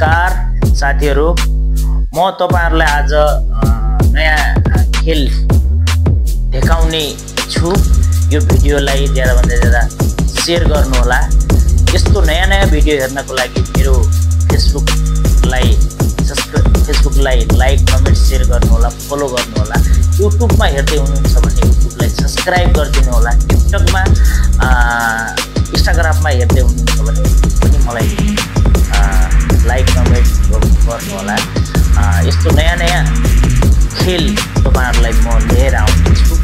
नमस्कार साथीहरु, म तपाईहरुलाई आज नयाँ खेल देखाउने छु। यो भिडियोलाई ज्यादा भन्दा ज्यादा शेयर गर्नु होला। यस्तो नयाँ भिडियो हेर्नको लागि मेरो फेसबुकलाई लाइक कमेन्ट शेयर गर्नु होला, फलो गर्नु होला। युट्युबमा हेर्दै हुनुहुन्छ भने युट्युबलाई सब्स्क्राइब गरिदिनु होला। टिकटकमा इन्स्टाग्राममा हेर्दै हुनुहुन्छ भने पनि मलाई लाइक कमेन्ट गर्नु होला। यस्तो नयाँ खेल तपाईहरुलाई म लिएर आउँछु।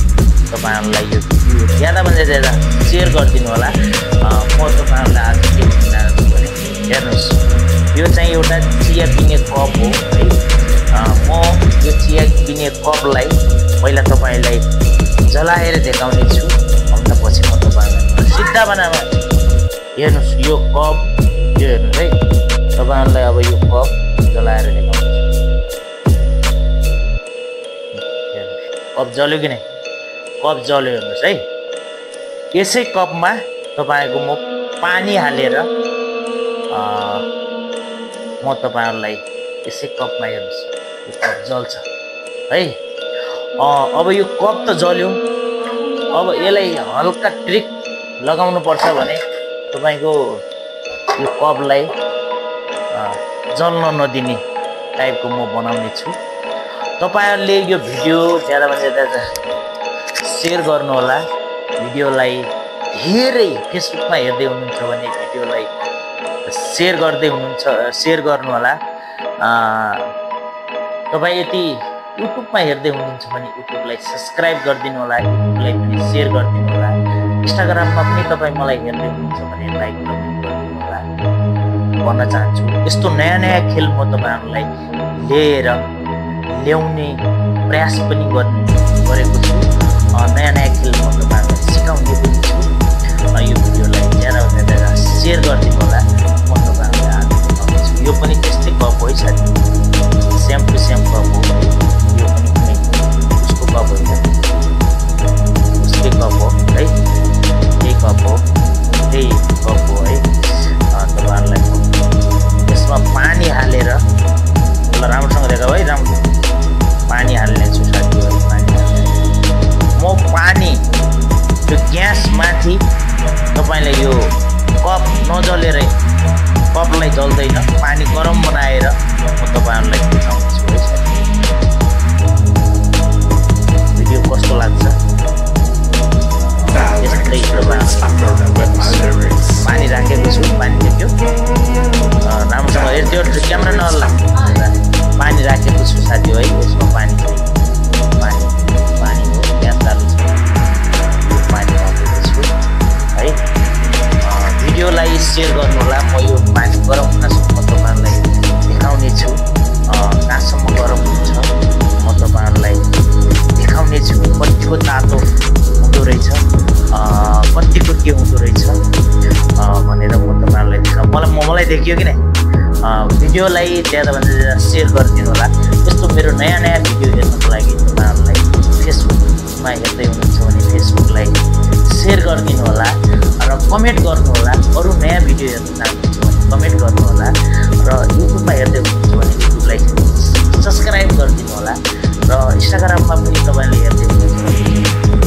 तपाईहरुलाई यो भिडियो ज्यादा भन्दा ज्यादा शेयर गरिदिनु होला। म तपाईहरुलाई आज के भन्न चाहन्छु भने हेर्नुस्, यो चाहिँ एउटा चिया पिउने कप हो है। म यो चिया पिउने कपलाई पहिला तपाईलाई जलाएर देखाउने छु। भन्दा पछि म तपाईहरुलाई सिधा बनामा हेर्नुस्, यो कप यो हेर्नुस् है। तपाईहरुलाई अब यो कप जलाएर देखाउँछु। कप जल्यो कि नै? कप जल्यो हेर्नुस् है। यसै कपमा तपाईको म पानी हालेर म तपाईहरुलाई यसै कपमा हेर्नुस्, यो कप जल्छ है। अब यो कप त जल्यो। अब यसलाई हल्का ट्रिक लगाउनु पर्छ भने तपाईको यो कपलाई जल्न नदिने टाइपको म बनाउने छु। तपाईहरुले यो भिडियो ज्यादा भन्दा ज्यादा शेयर गर्नु होला। भिडियोलाई धेरै फेसबुकमा हेर्दै हुनुहुन्छ भने भिडियोलाई शेयर गर्नु होला। तपाई यदि युट्युबमा हेर्दै हुनुहुन्छ भने युट्युबलाई सब्स्क्राइब गरिदिनु होला, युट्युबलाई पनि शेयर गरिदिनु होला। इन्स्टाग्राममा पनि तपाई मलाई हेर्दै हुनुहुन्छ भने लाइक कमेन्ट गरिदिनु होला भन्न चाहन्छु। यस्तो नयाँ खेल म तपाईहरुलाई लिएर ल्याउने प्रयास पनि गरेको छु। नयाँ खेल म तपाईहरुलाई सिकाउने पनि छु। यो भिडियोलाई ज्यादा भन्दा ज्यादा शेयर गरिदिनु होला। म तपाईहरुलाई आज देखाउँछु। यो पनि त्यस्तै कप हो साथी, सेम टु सेम कप हो। यो पनि कुनै उसको कप होइन, उसकै कप हो है। यही कप हो, त्यही कप हो है। तपाईहरुलाई यसमा पानी हालेर ल राम्रोसँग देखाऊ है। राम्रो पानी हाल्ने छु साथीहरु। पानी हाल्ने म पानी यो ग्यास माथि तपाईले यो कप नजलेर कपलाई जल्दैन, पानी गरम बनाएर म तपाईहरुलाई देखाउँछु है साथी। भिडियो कस्तो लाग्छ? यस्तै पानी राखेको छु। पानी देख्यो राम्रोसँग हेर्थ्यो, क्यामेरा नहल्ला। पानी राखेको छु साथी है। यसमा पानी हो, ग्यास चालु छ, पानी राखेको छु है। भिडियोलाई शेयर गर्नु होला। म यो पानी गरम हुनसम्म तपाईहरुलाई देखाउने छु। कहाँसम्म गरम हुन्छ म तपाईहरुलाई देखाउने छु। कतिको तातो हुँदो रहेछ, कतिको के हुँदो रहेछ भनेर म तपाईहरुलाई देखाउँ। मलाई देखियो कि नै? भिडियोलाई ज्यादा भन्दा ज्यादा शेयर गरिदिनु होला। यस्तो मेरो नयाँ भिडियो हेर्नको लागि तपाईहरुलाई फेसबुकमा हेर्दै हुनुहुन्छ भने फेसबुकलाई शेयर गरिदिनु होला र कमेन्ट गर्नु होला। अरु नयाँ भिडियो हेर्न चाहनुहुन्छ भने कमेन्ट गर्नु होला र युट्युबमा हेर्दै हुनुहुन्छ भने युट्युबलाई सब्स्क्राइब गरिदिनु होला र इन्स्टाग्राममा पनि तपाईले हेर्दै हुनुहुन्छ भने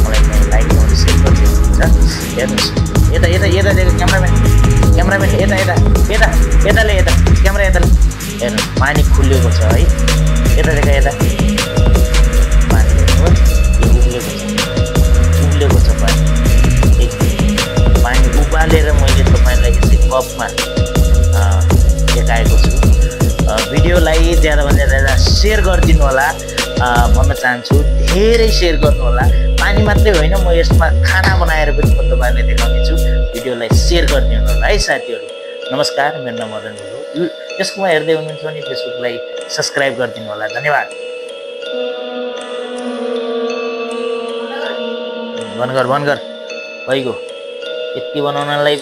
मलाई लाइक कमेन्ट शेयर गरिदिनु हुन्छ। हेर्नुस्, यता देखो क्यामेराम्यान यताले क्यामेरा यताले हेर्नु। पानी खुलेको छ है। यता देखा, यता पानी उब्लेको छ पानी। पानी उबालेर मैले तपाईलाई यसै कपमा देखाएको छु। भिडियोलाई ज्यादा भन्दा ज्यादा शेयर गरिदिनु होला भन्न चाहन्छु। धेरै शेयर गर्नु होला। पानी मात्रै होइन, म यसमा खाना बनाएर पनि म तपाईलाई देखाउने छु। भिडियोलाई शेयर गरिदिनु होला है साथीहरु। नमस्कार, मेरो नाम मदन हो। यसकोमा हेर्दै हुनुहुन्छ भने फेसबुकलाई सब्स्क्राइब गरिदिनु होला। धन्यवाद। बन्द गर भइगयो। यति बनाउनलाई